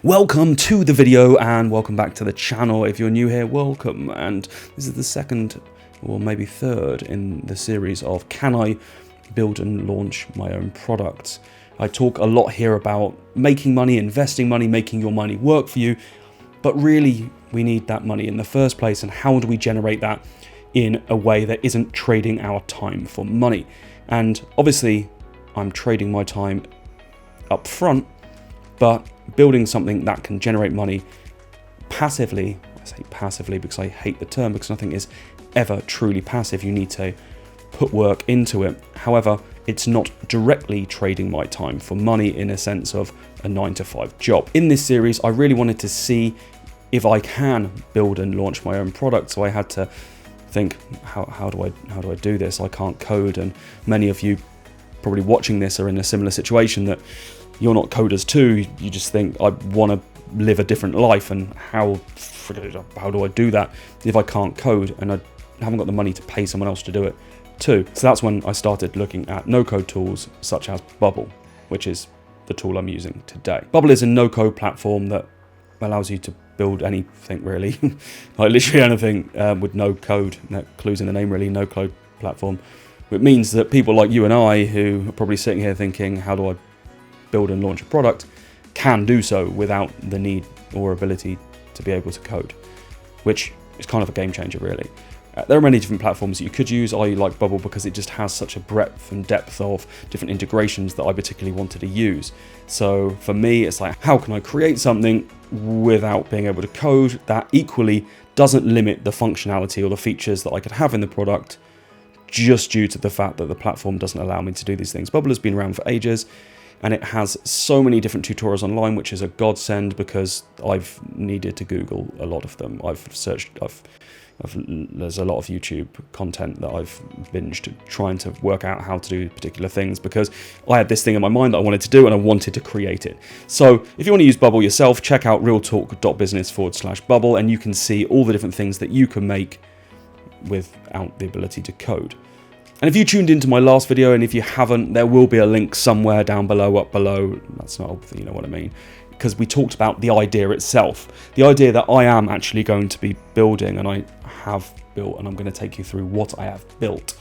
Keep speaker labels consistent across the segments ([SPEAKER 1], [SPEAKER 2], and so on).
[SPEAKER 1] Welcome to the video and welcome back to the channel. If you're new here, welcome. And this is the second or maybe third in the series of can I build and launch my own products. I talk a lot here about making money, investing money, making your money work for you, but really we need that money in the first place, and how do we generate that in a way that isn't trading our time for money? And obviously I'm trading my time up front, but building something that can generate money passively. I say passively because I hate the term, because nothing is ever truly passive. You need to put work into it. However, it's not directly trading my time for money in a sense of a 9-to-5 job. In this series, I really wanted to see if I can build and launch my own product. So I had to think, how do I do this? I can't code, and many of you probably watching this are in a similar situation, that you're not coders too. You just think, I want to live a different life, and how do I do that if I can't code and I haven't got the money to pay someone else to do it too? So that's when I started looking at no-code tools such as Bubble, which is the tool I'm using today. Bubble is a no-code platform that allows you to build anything really, like literally anything with no code. That clues in the name really, no-code platform. It means that people like you and I, who are probably sitting here thinking, how do I build and launch a product, can do so without the need or ability to be able to code, which is kind of a game changer really. There are many different platforms that you could use. I like Bubble because it just has such a breadth and depth of different integrations that I particularly wanted to use. So for me, it's like, how can I create something without being able to code that equally doesn't limit the functionality or the features that I could have in the product, just due to the fact that the platform doesn't allow me to do these things. Bubble has been around for ages, and it has so many different tutorials online, which is a godsend because I've needed to Google a lot of them. I've searched, there's a lot of YouTube content that I've binged trying to work out how to do particular things, because I had this thing in my mind that I wanted to do and I wanted to create it. So if you want to use Bubble yourself, check out realtalk.business/Bubble, and you can see all the different things that you can make without the ability to code. And if you tuned into my last video, and if you haven't, there will be a link somewhere down below, up below. That's not, you know what I mean, because we talked about the idea itself, the idea that I am actually going to be building, and I have built, and I'm going to take you through what I have built.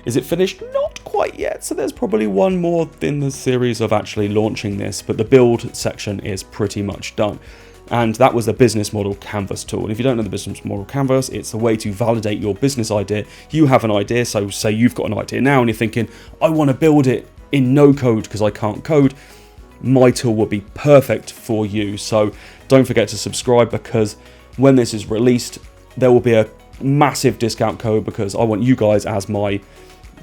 [SPEAKER 1] Is it finished? Not quite yet. So there's probably one more in the series of actually launching this, but the build section is pretty much done. And that was the business model canvas tool. And if you don't know the business model canvas, it's a way to validate your business idea. You have an idea, so say you've got an idea now and you're thinking, I want to build it in no code because I can't code. My tool will be perfect for you. So don't forget to subscribe, because when this is released, there will be a massive discount code, because I want you guys as my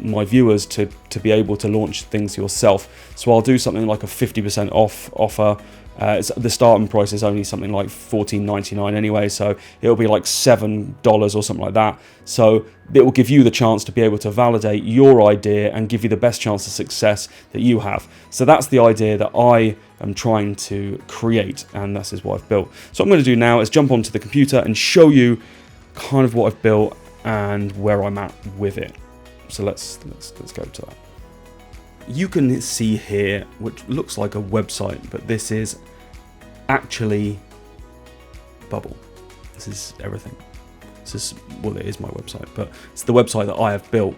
[SPEAKER 1] viewers to be able to launch things yourself. So I'll do something like a 50% off offer. The starting price is only something like $14.99 anyway, so it'll be like $7 or something like that. So it will give you the chance to be able to validate your idea and give you the best chance of success that you have. So that's the idea that I am trying to create, and this is what I've built. So what I'm going to do now is jump onto the computer and show you kind of what I've built and where I'm at with it. So let's go to that. You can see here, which looks like a website, but this is actually Bubble. This is everything. This is, well, it is my website, but it's the website that I have built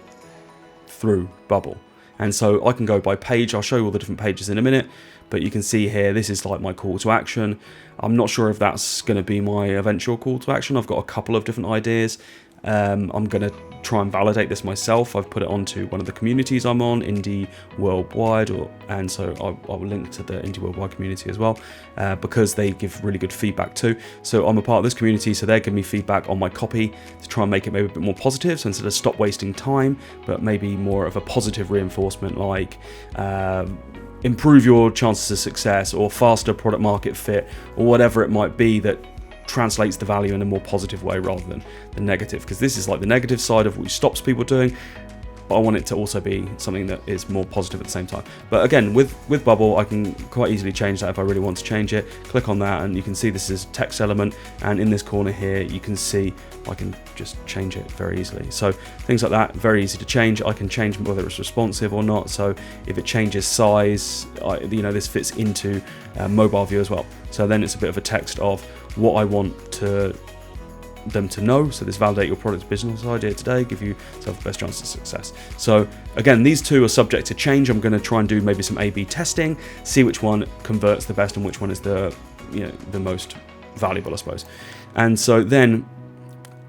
[SPEAKER 1] through Bubble. And so I can go by page. I'll show you all the different pages in a minute, but you can see here, this is like my call to action. I'm not sure if that's going to be my eventual call to action. I've got a couple of different ideas. I'm going to try and validate this myself. I've put it onto one of the communities I'm on, Indie Worldwide, and so I'll link to the Indie Worldwide community as well, because they give really good feedback too. So I'm a part of this community, so they're giving me feedback on my copy to try and make it maybe a bit more positive. So instead of stop wasting time, but maybe more of a positive reinforcement, like improve your chances of success, or faster product market fit, or whatever it might be that translates the value in a more positive way rather than the negative, because this is like the negative side of what stops people doing. but I want it to also be something that is more positive at the same time. But again, with Bubble, I can quite easily change that if I really want to change it. Click on that and you can see this is text element, and in this corner here you can see I can just change it very easily. So things like that, very easy to change. I can change whether it's responsive or not, so if it changes size, this fits into mobile view as well. So then it's a bit of a text of what I want them to know. So this validate your product's business idea today, give you yourself the best chance of success. So again, these two are subject to change. I'm going to try and do maybe some A/B testing, see which one converts the best and which one is the most valuable, I suppose. And so then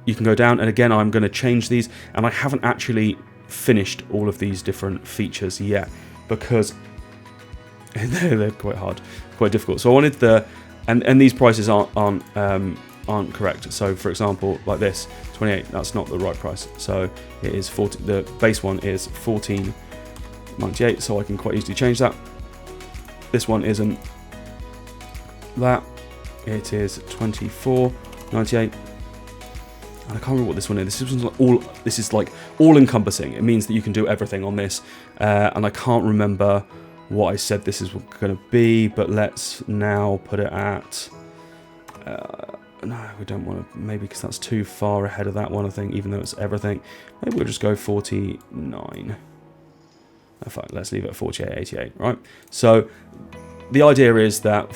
[SPEAKER 1] you can go down, and again, I'm going to change these, and I haven't actually finished all of these different features yet because they're quite hard, quite difficult. So I wanted and these prices aren't correct. So for example, like this 28, that's not the right price. So it is 40. The base one is 14.98. So I can quite easily change that. This one isn't that. It is 24.98. And I can't remember what this one is. This is like all encompassing. It means that you can do everything on this. And I can't remember what I said this is going to be, but let's now put it at. No, we don't want to, maybe because that's too far ahead of that one, I think, even though it's everything. Maybe we'll just go 49. In fact, let's leave it at 48.88, right? So the idea is that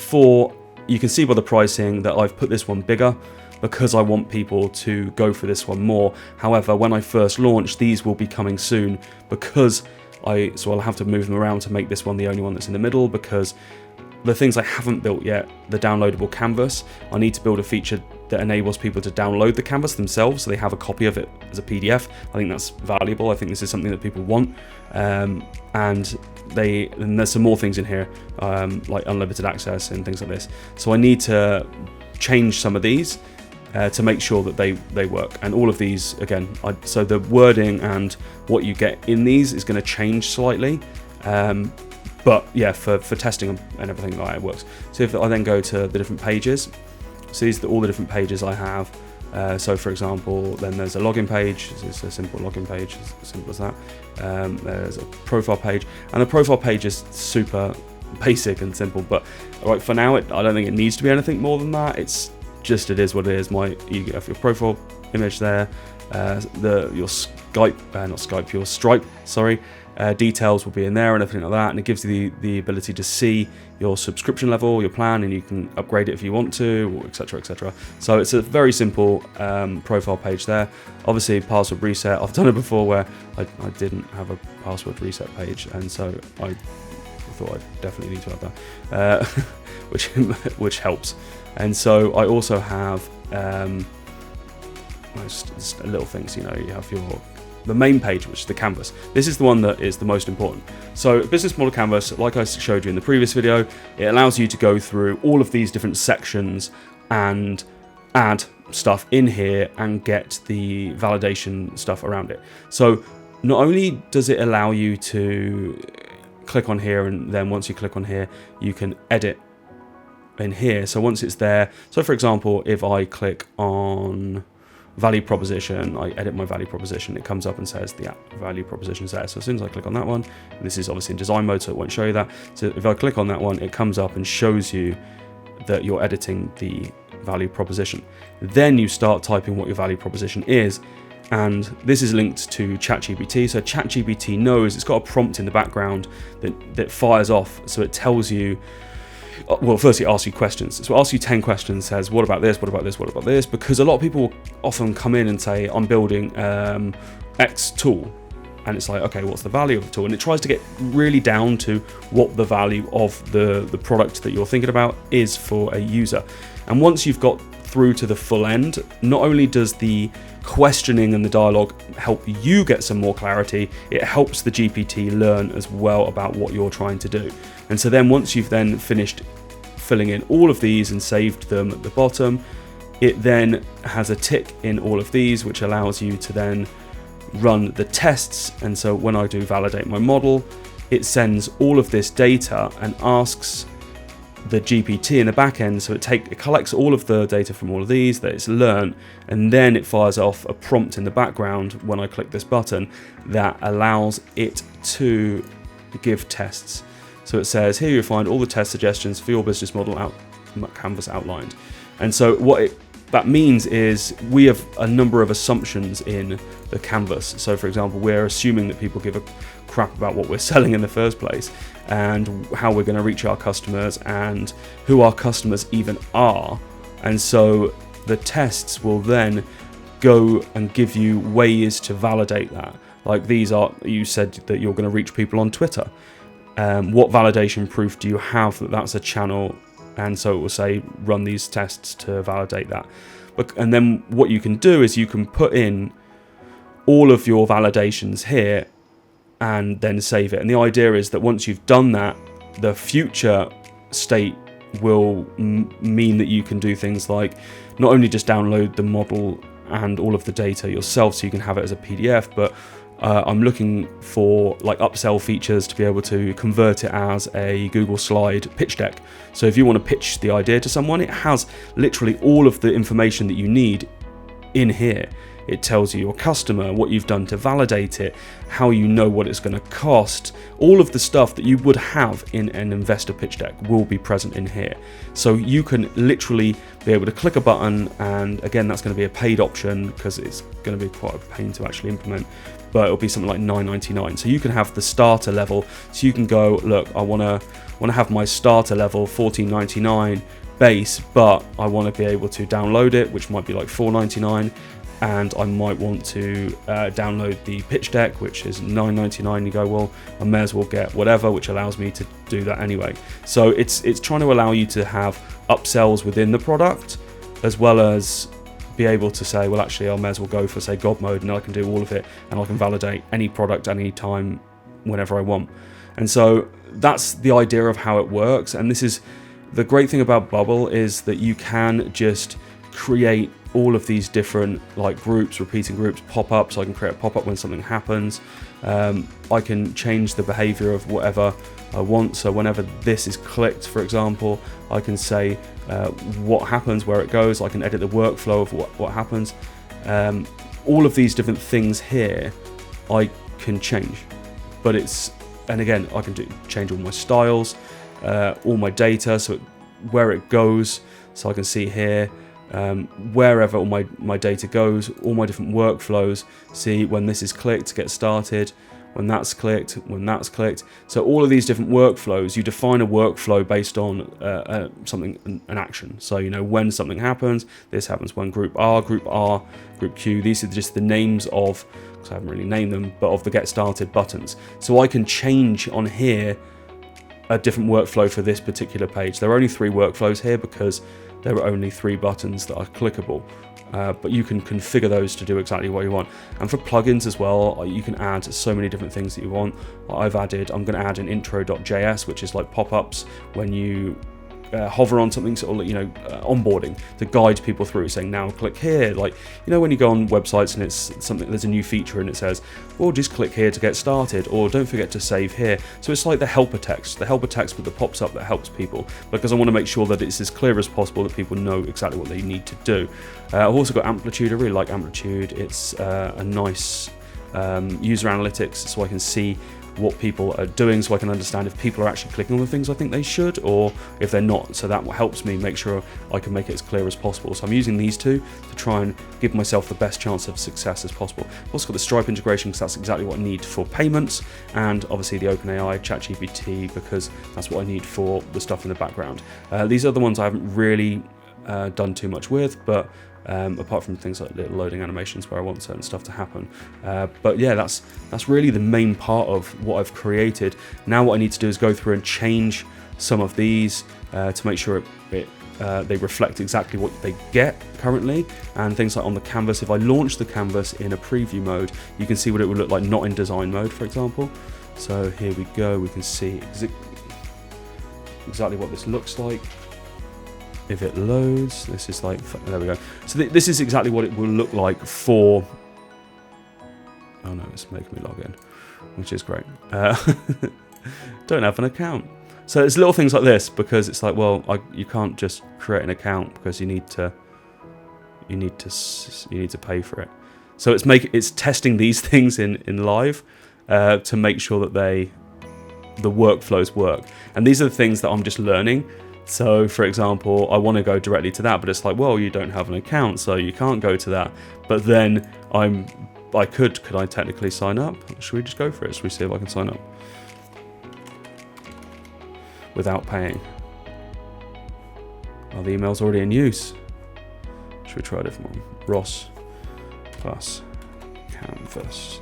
[SPEAKER 1] you can see by the pricing that I've put this one bigger because I want people to go for this one more. However, when I first launch, these will be coming soon because so I'll have to move them around to make this one the only one that's in the middle, because the things I haven't built yet, the downloadable canvas, I need to build a feature that enables people to download the canvas themselves so they have a copy of it as a PDF. I think that's valuable. I think this is something that people want. And there's some more things in here, like unlimited access and things like this. So I need to change some of these to make sure that they work. And all of these, again, so the wording and what you get in these is going to change slightly. But yeah, for testing and everything like that, it works. So if I then go to the different pages, so these are all the different pages I have. So for example, then there's a login page. It's a simple login page, as simple as that. There's a profile page, and the profile page is super basic and simple. But right for now, I don't think it needs to be anything more than that. It's just, it is what it is. You have your profile image there, your Stripe, details will be in there and everything like that, and it gives you the ability to see your subscription level, your plan, and you can upgrade it if you want to, etc, etc. So it's a very simple profile page there. Obviously password reset, I've done it before where I didn't have a password reset page, and so I thought I definitely need to have that, which helps. And so I also have just little things, you have the main page, which is the canvas. This is the one that is the most important. So business model canvas, like I showed you in the previous video, it allows you to go through all of these different sections and add stuff in here and get the validation stuff around it. So not only does it allow you to click on here, and then once you click on here, you can edit in here. So once it's there, so for example, if I click on value proposition, I edit my value proposition, it comes up and says the value proposition is there. So as soon as I click on that one, this is obviously in design mode, so it won't show you that. So if I click on that one, it comes up and shows you that you're editing the value proposition. Then you start typing what your value proposition is, and this is linked to ChatGPT. So ChatGPT knows, it's got a prompt in the background that fires off, so it tells you, well, first it asks you questions. So it asks you 10 questions, says, what about this, what about this, what about this? Because a lot of people often come in and say, I'm building X tool. And it's like, okay, what's the value of the tool? And it tries to get really down to what the value of the product that you're thinking about is for a user. And once you've got through to the full end, not only does the questioning and the dialogue help you get some more clarity, it helps the GPT learn as well about what you're trying to do. And so then once you've then finished filling in all of these and saved them at the bottom, it then has a tick in all of these, which allows you to then run the tests. And so when I do validate my model, it sends all of this data and asks the GPT in the back end, so it collects all of the data from all of these that it's learned, and then it fires off a prompt in the background when I click this button that allows it to give tests. So it says, here you'll find all the test suggestions for your business model canvas outlined. And so what that means is we have a number of assumptions in the canvas. So for example, we're assuming that people give a crap about what we're selling in the first place, and how we're going to reach our customers, and who our customers even are. And so the tests will then go and give you ways to validate that. Like these are, you said that you're going to reach people on Twitter. What validation proof do you have that that's a channel? And so it will say, run these tests to validate that. And then what you can do is you can put in all of your validations here and then save it. And the idea is that once you've done that, the future state will mean that you can do things like not only just download the model and all of the data yourself so you can have it as a PDF, but I'm looking for like upsell features to be able to convert it as a Google Slide pitch deck. So if you want to pitch the idea to someone, it has literally all of the information that you need in here. It tells you your customer, what you've done to validate it, how you know what it's going to cost. All of the stuff that you would have in an investor pitch deck will be present in here. So you can literally be able to click a button, and again, that's going to be a paid option because it's going to be quite a pain to actually implement, but it'll be something like $9.99. So you can have the starter level. So you can go, look, I want to have my starter level $14.99 base, but I want to be able to download it, which might be like $4.99. And I might want to download the pitch deck, which is $9.99. You go, well, I may as well get whatever, which allows me to do that anyway. So it's trying to allow you to have upsells within the product, as well as be able to say, well, actually, I may as well go for, say, God mode, and I can do all of it, and I can validate any product any time, whenever I want. And so that's the idea of how it works. And this is the great thing about Bubble, is that you can just create all of these different like groups, repeating groups, pop-ups. I can create a pop-up when something happens. I can change the behavior of whatever I want. So whenever this is clicked, for example, I can say what happens, where it goes. I can edit the workflow of what happens. All of these different things here I can change, but and again, I can change all my styles, all my data, so where it goes. So I can see here wherever all my data goes, all my different workflows, see when this is clicked, get started, when that's clicked, when that's clicked. So all of these different workflows, you define a workflow based on an action. So, you know, when something happens, this happens when group R, group Q, these are just the names of, because I haven't really named them, but of the get started buttons. So I can change on here a different workflow for this particular page. There are only 3 workflows here because there are only 3 buttons that are clickable, but you can configure those to do exactly what you want. And for plugins as well, you can add so many different things that you want. I'm going to add an intro.js, which is like pop-ups when you hover on something, sort of, you know, onboarding to guide people through, saying now click here. Like, you know, when you go on websites and it's something, there's a new feature and it says, well, just click here to get started, or don't forget to save here. So it's like the helper text that pops up that helps people, because I want to make sure that it's as clear as possible, that people know exactly what they need to do. I've also got Amplitude. I really like Amplitude. It's a nice user analytics, so I can see what people are doing, so I can understand if people are actually clicking on the things I think they should, or if they're not. So that helps me make sure I can make it as clear as possible. So I'm using these two to try and give myself the best chance of success as possible. I've also got the Stripe integration, because that's exactly what I need for payments, and obviously the OpenAI ChatGPT, because that's what I need for the stuff in the background. These are the ones I haven't really done too much with, but apart from things like little loading animations where I want certain stuff to happen. But yeah, that's really the main part of what I've created. Now what I need to do is go through and change some of these to make sure they reflect exactly what they get currently, and things like on the canvas. If I launch the canvas in a preview mode, you can see what it would look like not in design mode, for example. So here we go, we can see exactly what this looks like. If it loads, this is like, there we go. So this is exactly what it will look like for, oh no, it's making me log in, which is great. Don't have an account. So it's little things like this, because it's like, well, you can't just create an account, because you need to pay for it. So it's testing these things in live to make sure that the workflows work. And these are the things that I'm just learning. So for example, I want to go directly to that, but it's like, well, you don't have an account, so you can't go to that. But then could I technically sign up? Should we just go for it? Should we see if I can sign up without paying? Oh, the email's already in use. Should we try a different one? Ross plus Canvas.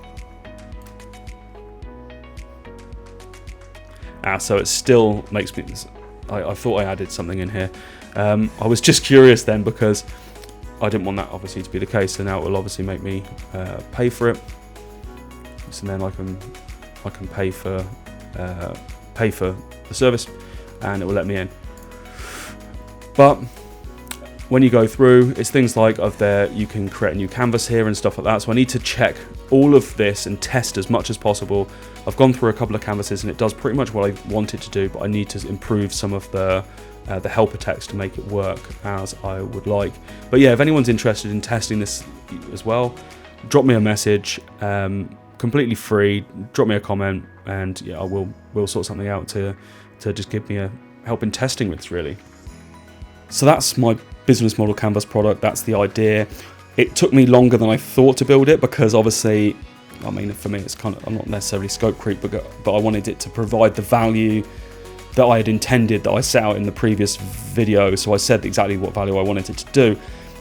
[SPEAKER 1] So it still makes me... I thought I added something in here. I was just curious then, because I didn't want that obviously to be the case. So now it will obviously make me pay for it. So then I can pay for the service, and it will let me in. But when you go through, it's things like you can create a new canvas here and stuff like that. So I need to check all of this and test as much as possible. I've gone through a couple of canvases and it does pretty much what I want it to do, but I need to improve some of the helper text to make it work as I would like. But yeah, if anyone's interested in testing this as well, drop me a message, completely free. Drop me a comment, and yeah, we'll sort something out to just give me a help in testing with, really. So that's my business model canvas product. That's the idea. It took me longer than I thought to build it, because obviously, I mean, for me, it's kind of, I'm not necessarily scope creep, but I wanted it to provide the value that I had intended, that I set out in the previous video. So I said exactly what value I wanted it to do,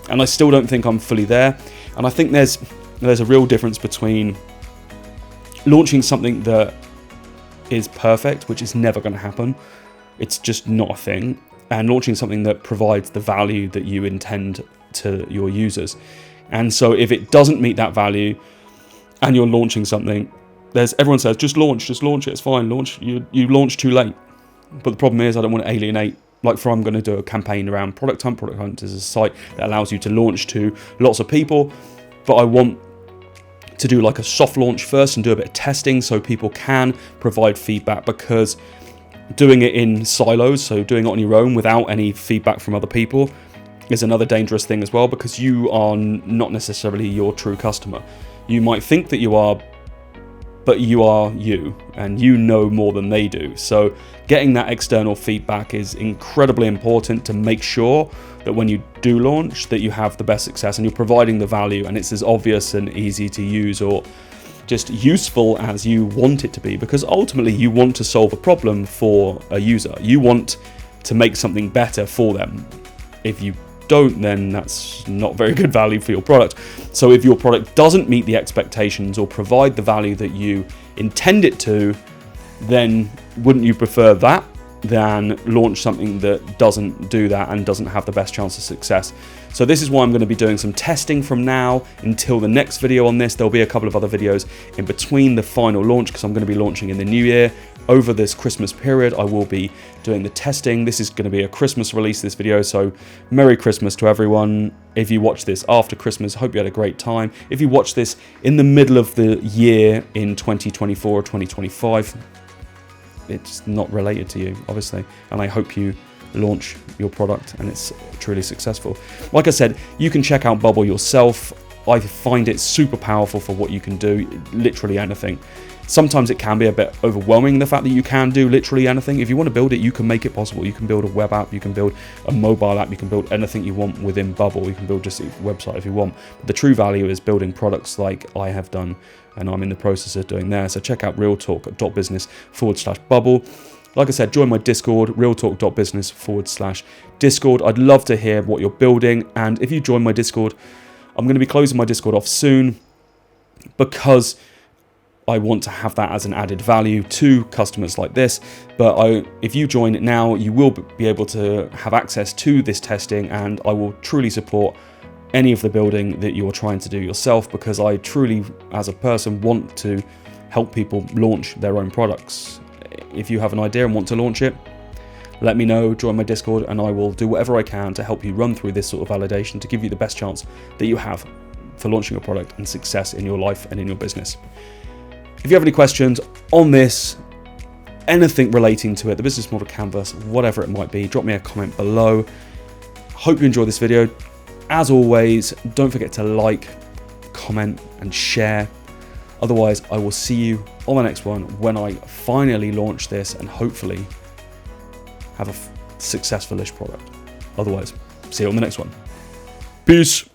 [SPEAKER 1] and I still don't think I'm fully there. And I think there's a real difference between launching something that is perfect, which is never going to happen. It's just not a thing. And launching something that provides the value that you intend to your users. And so if it doesn't meet that value and you're launching something, everyone says, just launch it, it's fine, you launch too late. But the problem is, I don't want to alienate, like I'm going to do a campaign around Product Hunt. Product Hunt is a site that allows you to launch to lots of people, but I want to do like a soft launch first and do a bit of testing so people can provide feedback, because doing it in silos, so doing it on your own without any feedback from other people, is another dangerous thing as well, because you are not necessarily your true customer. You might think that you are, but you are you, and you know more than they do. So getting that external feedback is incredibly important to make sure that when you do launch, that you have the best success and you're providing the value, and it's as obvious and easy to use or just useful as you want it to be, because ultimately you want to solve a problem for a user. You want to make something better for them. If you don't, then that's not very good value for your product. So if your product doesn't meet the expectations or provide the value that you intend it to, then wouldn't you prefer that than launch something that doesn't do that and doesn't have the best chance of success? So this is why I'm going to be doing some testing from now until the next video on this. There'll be a couple of other videos in between the final launch, because I'm going to be launching in the new year. Over this Christmas period, I will be doing the testing. This is going to be a Christmas release, this video, so Merry Christmas to everyone. If you watch this after Christmas, hope you had a great time. If you watch this in the middle of the year in 2024 or 2025, it's not related to you, obviously, and I hope you launch your product and it's truly successful. Like I said, you can check out Bubble yourself. I find it super powerful for what you can do, literally anything. Sometimes it can be a bit overwhelming, the fact that you can do literally anything. If you want to build it, you can make it possible. You can build a web app, you can build a mobile app, you can build anything you want within Bubble. You can build just a website if you want. But the true value is building products like I have done, and I'm in the process of doing there. So check out realtalk.business/Bubble. Like I said, join my Discord, realtalk.business/Discord. I'd love to hear what you're building. And if you join my Discord, I'm going to be closing my Discord off soon, because I want to have that as an added value to customers like this. But if you join it now, you will be able to have access to this testing, and I will truly support any of the building that you're trying to do yourself, because I truly, as a person, want to help people launch their own products. If you have an idea and want to launch it, let me know, join my Discord, and I will do whatever I can to help you run through this sort of validation to give you the best chance that you have for launching a product and success in your life and in your business. If you have any questions on this, anything relating to it, the business model canvas, whatever it might be, drop me a comment below. Hope you enjoyed this video. As always, don't forget to like, comment and share. Otherwise, I will see you on the next one when I finally launch this and hopefully have a successful-ish product. Otherwise, see you on the next one. Peace.